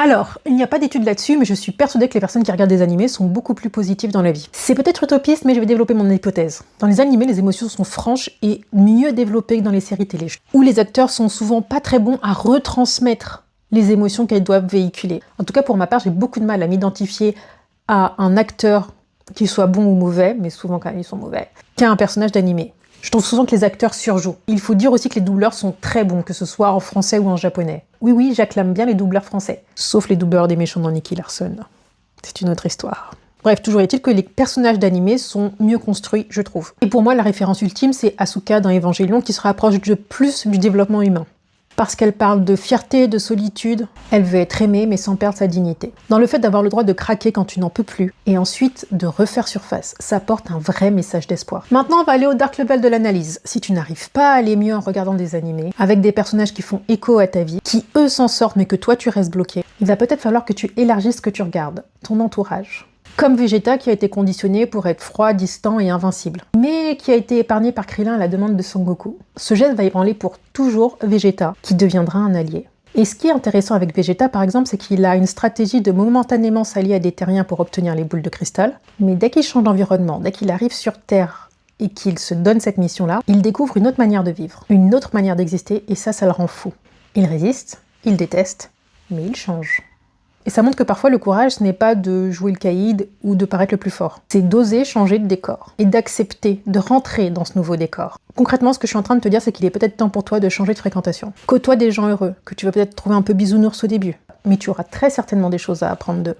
Alors, il n'y a pas d'études là-dessus, mais je suis persuadée que les personnes qui regardent des animés sont beaucoup plus positives dans la vie. C'est peut-être utopiste, mais je vais développer mon hypothèse. Dans les animés, les émotions sont franches et mieux développées que dans les séries télé, où les acteurs sont souvent pas très bons à retransmettre les émotions qu'elles doivent véhiculer. En tout cas, pour ma part, j'ai beaucoup de mal à m'identifier à un acteur, qu'il soit bon ou mauvais, mais souvent quand même ils sont mauvais, qu'à un personnage d'animé. Je trouve souvent que les acteurs surjouent. Il faut dire aussi que les doubleurs sont très bons, que ce soit en français ou en japonais. Oui, j'acclame bien les doubleurs français. Sauf les doubleurs des méchants dans Nicky Larson. C'est une autre histoire. Bref, toujours est-il que les personnages d'animé sont mieux construits, je trouve. Et pour moi, la référence ultime, c'est Asuka dans Evangelion, qui se rapproche de plus du développement humain. Parce qu'elle parle de fierté, de solitude, elle veut être aimée mais sans perdre sa dignité. Dans le fait d'avoir le droit de craquer quand tu n'en peux plus, et ensuite de refaire surface, ça porte un vrai message d'espoir. Maintenant, on va aller au dark level de l'analyse. Si tu n'arrives pas à aller mieux en regardant des animés, avec des personnages qui font écho à ta vie, qui eux s'en sortent mais que toi tu restes bloqué, il va peut-être falloir que tu élargisses ce que tu regardes, ton entourage. Comme Vegeta qui a été conditionné pour être froid, distant et invincible, mais qui a été épargné par Krillin à la demande de Son Goku. Ce geste va ébranler pour toujours Vegeta, qui deviendra un allié. Et ce qui est intéressant avec Vegeta par exemple, c'est qu'il a une stratégie de momentanément s'allier à des terriens pour obtenir les boules de cristal, mais dès qu'il change d'environnement, dès qu'il arrive sur Terre et qu'il se donne cette mission-là, il découvre une autre manière de vivre, une autre manière d'exister, et ça le rend fou. Il résiste, il déteste, mais il change. Et ça montre que parfois le courage, ce n'est pas de jouer le caïd ou de paraître le plus fort. C'est d'oser changer de décor et d'accepter de rentrer dans ce nouveau décor. Concrètement, ce que je suis en train de te dire, c'est qu'il est peut-être temps pour toi de changer de fréquentation. Côtoie des gens heureux, que tu vas peut-être trouver un peu bisounours au début, mais tu auras très certainement des choses à apprendre d'eux.